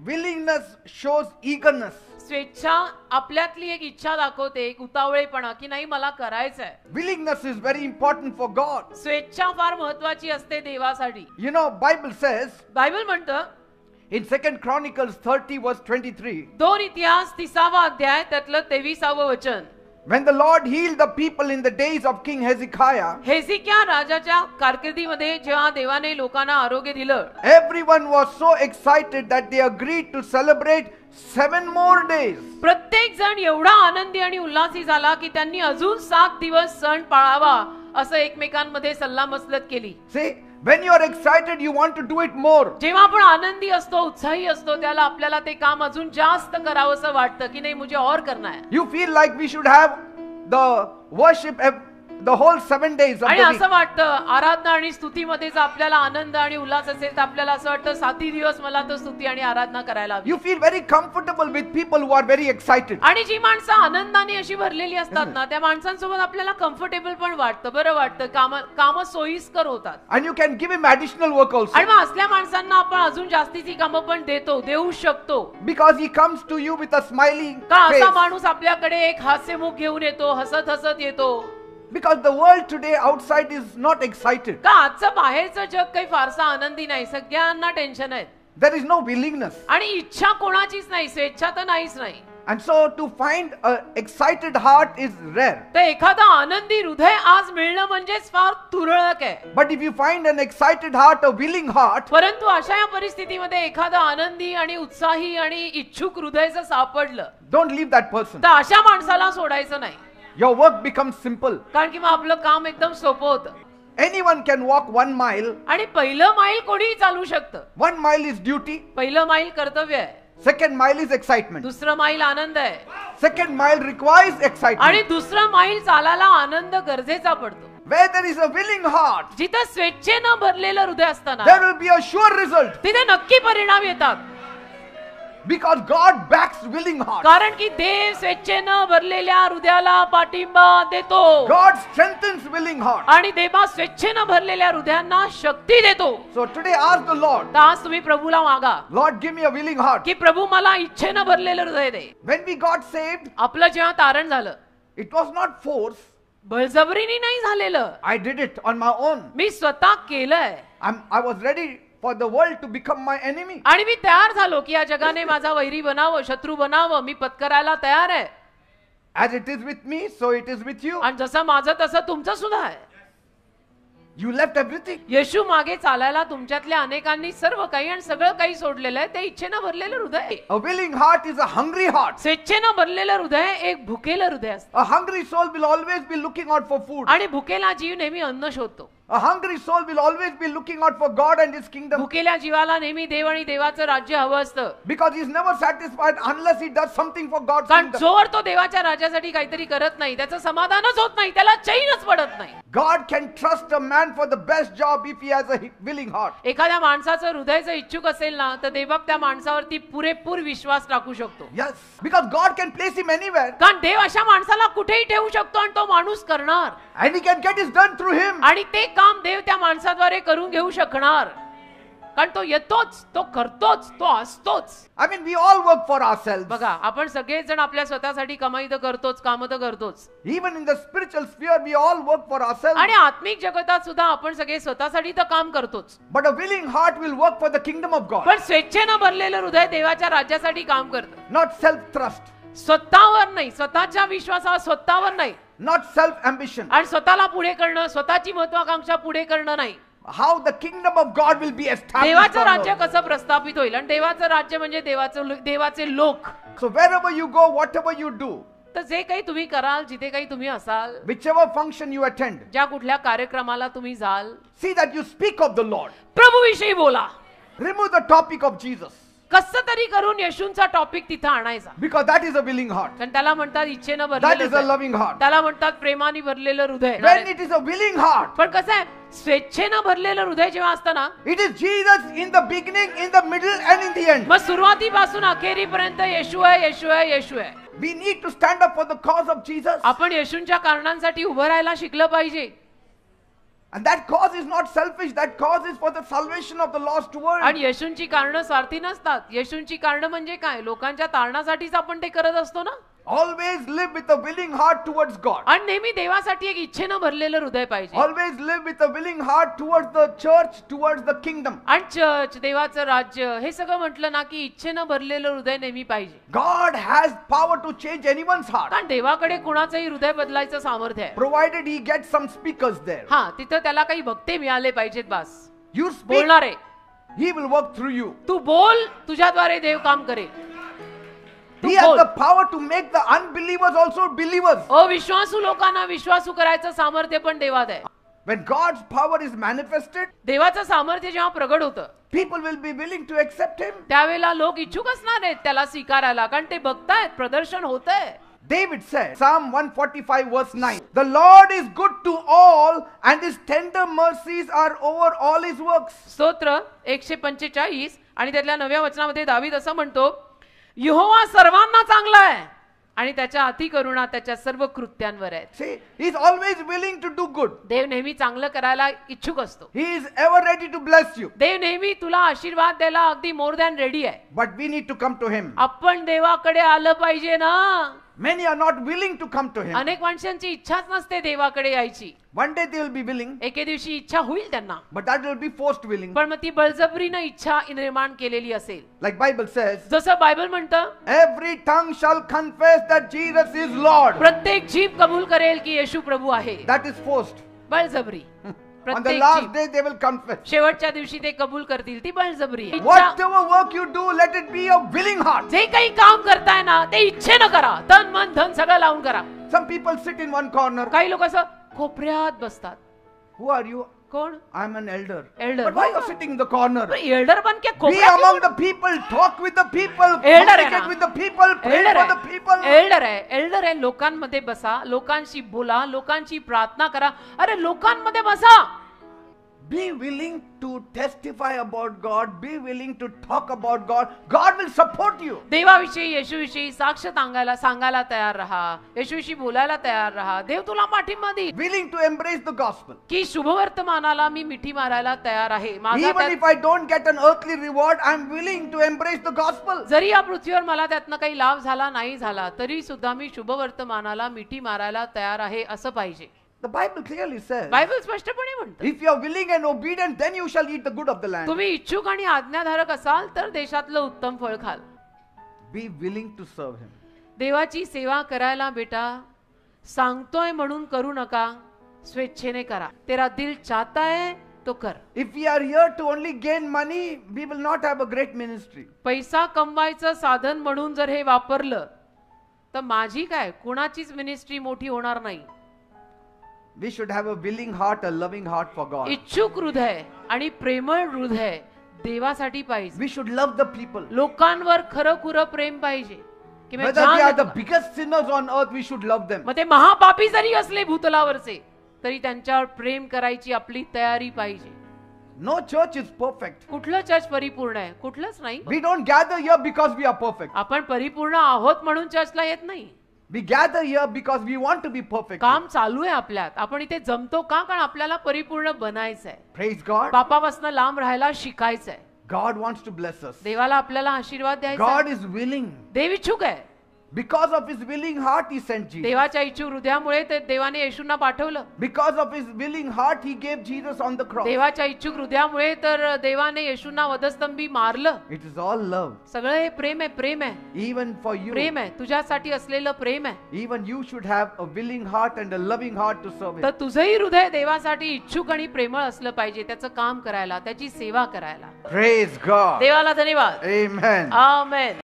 Willingness shows eagerness. स्वेच्छा आपल्यातली एक इच्छा दाखवते, एक उतावळेपणा की नाही मला करायचंय. Willingness is very important for God. स्वेच्छा फार महत्वाची असते देवासाठी. You know, Bible says Bible म्हणतं in 2 Chronicles 30 verse 23, 2 इतिहास 30वा अध्याय त्यातलं 23व वचन. when the Lord healed the people in the days of King Hezekiah, हेzekiah राजाच्या कारकिर्दीमध्ये जेव्हा देवाने लोकांना आरोग्य दिलं, everyone was so excited that they agreed to celebrate 7 more days. प्रत्येक जण एवढा आनंदी आणि उल्हासी झाला की त्यांनी अजून 7 दिवस सण पाळावा असं एकमेकांमध्ये सल्लामसलत केली. See, when you are excited, you want to do it more. जेव्हा आपण आनंदी असतो, उत्साही असतो, त्याला आपल्याला ते काम अजून जास्त करावंसं वाटतं की नाही मुझे और करना है. You feel like we should have the worship the whole 7 days of आणि the week. असं वाटतं आराधना आणि स्तुतीमध्ये जर आपल्याला आनंद आणि उल्हास असेल तर आपल्याला असं वाटतं 7 दिवस मला तर स्तुती आणि आराधना करायला हवी. You feel very comfortable with people who are very excited. आणि जी माणसं आनंदाने अशी भरलेली असतात ना, त्या माणसांसोबत आपल्याला कम्फर्टेबल पण वाटतं, बरं वाटतं, काम सोयीस्कर होतात. And you can give him additional work also. आणि मग असल्या माणसांना आपण अजून जास्तीची कामं पण देऊ शकतो. Because he comes to you with a smiling का असा face. माणूस आपल्याकडे एक हास्यमुख घेऊन येतो, हसत हसत येतो. Because the world today outside is not excited. का आजचं बाहेरचं जग काही फारसा आनंदी नाही, सगळ्यांना टेन्शन आहे. There is no willingness. आणि इच्छा कोणाचीच नाही, स्वेच्छा तर नाहीच नाही. And so to find an excited heart is rare. तर एखादा आनंदी हृदय आज मिळणं म्हणजेच फार तुरळक आहे. But if you find an excited heart, a willing heart, परंतु अशा या परिस्थितीमध्ये एखादा आनंदी आणि उत्साही आणि इच्छुक हृदय जर सापडलं, don't leave that person. तर अशा माणसाला सोडायचं नाही. Your work becomes simple. कारण की मग आपलं काम एकदम सोपं होतं. Anyone can walk 1 mile. आणि पहिलं मैल कोणीही चालू शकतं. 1 mile is duty. पहिलं मैल कर्तव्य आहे. 2nd mile is excitement. दुसरं मैल आनंद आहे. 2nd mile requires excitement. आणि दुसरं मैल चालायला आनंद गरजेचा पडतो. Where there is a willing heart, जिथं स्वेच्छेनं भरलेलं हृदय असताना there will be a sure result. तिथे नक्की परिणाम येतात. Because God backs willing heart. कारण की देव स्वेच्छेनं भरलेल्या हृदयाला पाठिंबा देतो. God strengthens willing heart. आणि देवा स्वेच्छेनं भरलेल्या हृदयांना शक्ती देतो. So today ask the Lord, तर आज तुम्ही प्रभूला मागा Lord, give me a willing heart. की प्रभू मला इच्छेनं भरलेलं हृदय दे. When we got saved, आपलं जेव्हा तारण झालं, it was not force. बळजबरीने नाही झालेलं. I did it on my own. मी स्वतः केलंय. I was ready for the world to become my enemy. आणि मी तयार झालो की या जगाने माझा वैरी बनावं, शत्रू बनावं. मी पत्करायला तयार आहे. As it is with me, so it is with you. आणि जसं माझं तसं तुमचं सुद्धा आहे. You left everything. येशू मागे चालायला तुमच्यातल्या अनेकांनी सर्व काही आणि सगळं काही सोडलेलं आहे. ते इच्छेनं भरलेलं हृदय. A willing heart is a hungry heart. स्वेच्छेनं भरलेलं हृदय एक भुकेलं हृदय असतं. A hungry soul will always be looking out for food. आणि भुकेला जीव नेहमी अन्न शोधतो. A hungry soul will always be looking out for God and His kingdom. भुकेल्या जीवाला नेहमी देव आणि देवाचं राज्य हवं असतं. Because he is never satisfied unless he does something for God's कारण kingdom. जोवर तो देवाच्या राज्यासाठी काहीतरी करत नाही, त्याचं समाधानच होत नाही, त्याला चैनच पडत नाही. God can trust a man for the best job if he has a willing heart. एखाद्या माणसाचं हृदय जर इच्छुक असेल ना, तर देव त्या माणसावरती पुरेपूर विश्वास टाकू शकतो. Yes, because God can place him anywhere. कारण देव अशा माणसाला कुठेही ठेवू शकतो आणि तो माणूस करणार. And he can get it done through him. आणि ते काम देव त्या माणसाद्वारे करून घेऊ शकणार. कारण तो येतोच, तो करतोच, तो असतोच. I mean, we all work for ourselves. बघा, आपण सगळेच जण आपल्या स्वतःसाठी कमाई तर करतोच, काम तर करतोच. Even in the spiritual sphere, we all work for ourselves. आणि आत्मिक जगतात सुद्धा आपण सगळे स्वतःसाठी तर काम करतोच. But a willing heart will work for the kingdom of God. पण स्वेच्छेनं भरलेलं हृदय देवाच्या राज्यासाठी काम करतं. Not self-trust. स्वतःवर नाही, स्वतःच्या विश्वासावर, स्वतःवर नाही. Not self-ambition. आणि स्वतःला पुढे करणं, स्वतःची महत्वाकांक्षा पुढे करणं नाही. How the kingdom of God will be established. देवाचं on राज्य earth. कसं प्रस्थापित होईल. आणि देवाचं राज्य म्हणजे देवाचे लोक. So wherever you go, whatever you do, तर जे काही तुम्ही कराल, जिथे काही तुम्ही असाल, whichever function you attend, ज्या कुठल्या कार्यक्रमाला तुम्ही जाल, see that you speak of the Lord. प्रभूविषयी बोला. Remove the topic of Jesus. कसं तरी करून येशूंचा टॉपिक तिथं आणायचा. Because that is a willing heart. कारण त्याला म्हणतात इच्छेनं That भरलेलं is a हृदय. loving heart. त्याला म्हणतात प्रेमाने भरलेलं हृदय. When it is a willing heart, पण कसं आहे, स्वेच्छेनं भरलेलं हृदय जेव्हा असतं ना, it is Jesus in the beginning, in the middle and in the end. मग सुरुवातीपासून अखेरीपर्यंत येशू आहे, येशू आहे, येशू आहे. We need to stand up for the cause of Jesus. आपण येशूंच्या कारणांसाठी उभं राहायला शिकलं पाहिजे. And that cause is not selfish, that cause is for the salvation of the lost world. आणि येशूंची कारण स्वार्थी नसतात. येशूंची कारण म्हणजे काय? लोकांच्या तारणासाठीच आपण ते करत असतो ना. Always live with a willing heart towards God. आणि नेहमी देवासाठी एक इच्छेनं भरलेलं हृदय पाहिजे. Always live with a willing heart towards the church, towards the kingdom. आणि चर्च, देवाचं राज्य, हे सगळं म्हटलं ना की इच्छेनं भरलेलं हृदय नेहमी पाहिजे. God has power to change anyone's heart, कारण देवाकडे कुणाचंही हृदय बदलायचं सामर्थ्य आहे. provided he gets some speakers there. हा, तिथं त्याला काही वक्ते मिळाले पाहिजेत. बास You speak, बोलणारे, he will work through you. तू बोल, तुझ्याद्वारे देव काम करेल. He has the power to make the unbelievers also believers. अविश्वासू लोकांना विश्वासू करायचं सामर्थ्य पण देवात आहे. When God's power is manifested, देवाचं सामर्थ्य जेव्हा प्रगट होतं, people will be willing to accept him. त्यावेळेला लोक इच्छुक असणार आहेत त्याला स्वीकारायला, कारण ते बघतायत प्रदर्शन होतंय. David said, Psalm 145 verse 9, the Lord is good to all and his tender mercies are over all his works. स्तोत्र 145 आणि त्यातल्या 9व्या वचनामध्ये दावीद असं म्हणतो, यहोवा सर्वांना चांगला आहे आणि त्याच्या अतिकरुणा त्याच्या सर्व कृत्यांवर आहे. See, he is always willing to do good. देव नेहमी चांगलं करायला इच्छुक असतो. He is ever ready to bless you. देव नेहमी तुला आशीर्वाद द्यायला अगदी मोर दॅन रेडी आहे. But we need to come to him. आपण देवाकडे आलं पाहिजे ना. Many are not willing to come to him. अनेक माणसांची इच्छाच नसते देवाकडे यायची. One day they will be willing, एके दिवशी इच्छा होईल त्यांना, but that will be forced willing. पण मग ती बळजबरीनं इच्छा निर्माण केलेली असेल. Like Bible says, जसं बायबल म्हणतं, every tongue shall confess that Jesus is Lord. प्रत्येक जीभ कबूल करेल की येशू प्रभू आहे. That is forced. बळजबरी. On the प्रत्येक last जीभ day they will confess. शेवटच्या दिवशी ते कबूल करतील. ती बळजबरी. इच्छा, Whatever work you do, let it be a willing heart. जे काही काम करताय ना ते इच्छेनं करा. तन मन धन सगळं लावून करा. Some people sit in one corner. काही लोक असं कोपऱ्यात बसतात. Who are you? कोण? I'm an elder. Elder. But why are you sitting in the corner? Elder बन के Be कोपऱ्यात among the people, talk with the people, Elder आहे communicate ना. with the people, pray Elder for the people. आहे. Elder आहे. Elder आहे. लोकांमध्ये बसा, लोकांशी बोला, लोकांची प्रार्थना करा. अरे लोकांमध्ये बसा. Be willing to testify about God. Be willing to talk about God. God will support you. देवाविषयी, येशूविषयी साक्ष सांगायला तयार राहा. येशूविषयी बोलायला तयार राहा. देव तुला पाठिंबा देईल. Willing to embrace the gospel. की शुभवर्तमानाला मी मिठी मारायला तयार आहे. माझा Even if I don't get an earthly reward, I'm willing to embrace the gospel. जरी या पृथ्वीवर मला त्यातनं काही लाभ झाला नाही झाला तरी सुद्धा मी शुभवर्तमानाला मिठी मारायला तयार आहे असं पाहिजे. The Bible clearly says, Bible स्पष्टपणे म्हणतं, if you are willing and obedient, then you shall eat the good of the land. तुम्ही इच्छुक आणि आज्ञाधारक असाल तर देशातलं उत्तम फळ खाल. Be willing to serve him. देवाची सेवा करायला बेटा सांगतोय म्हणून करू नका, स्वेच्छेने करा. तेरा दिल चाहता है तो कर. If we are here to only gain money, we will not have a great ministry. पैसा कमवायचं साधन म्हणून जर हे वापरलं तर माझी काय कुणाचीच मिनिस्ट्री मोठी होणार नाही. We should have a willing heart, a loving heart for God. इच्छुक हृदय आणि प्रेमळ हृदय देवासाठी पाहिजे. We should love the people. लोकांवर खरं प्रेम पाहिजे. की मी Whether they Jan are the देतो. biggest sinners on earth, we should love them. मग ते महापापी जरी असले भूतलावरचे तरी त्यांच्यावर प्रेम करायची आपली तयारी पाहिजे. No church is perfect. कुठलं चर्च परिपूर्ण आहे? कुठलंच नाही. We don't gather here because we are perfect. आपण परिपूर्ण आहोत म्हणून चर्चला येत नाही. We gather here because we want to be perfect. काम चालू आहे आपल्यात. आपण इथे जमतो का? कारण आपल्याला परिपूर्ण बनायचंय. Praise God. पापापासून लांब राहायला शिकायचंय. God wants to bless us. देवाला आपल्याला आशीर्वाद द्यायचा. God is willing. देव इच्छुक आहे. Because of his willing heart, he sent Jesus. देवाच्या इच्छुक हृदयामुळे ते देवाने येशूंना पाठवलं. Because of his willing heart, he gave Jesus on the cross. देवाच्या इच्छुक हृदयामुळे तर देवाने येशूंना वधस्तंभी मारलं. It is all love. सगळं हे प्रेम आहे. प्रेम आहे. Even for you. प्रेम आहे. तुझ्यासाठी असलेलं प्रेम आहे. Even you should have a willing heart and a loving heart to serve तर him. तुझंही हृदय देवासाठी इच्छुक आणि प्रेमळ असलं पाहिजे. त्याचं काम करायला, त्याची सेवा करायला. Praise God. देवाला धन्यवाद. Amen. आमेन.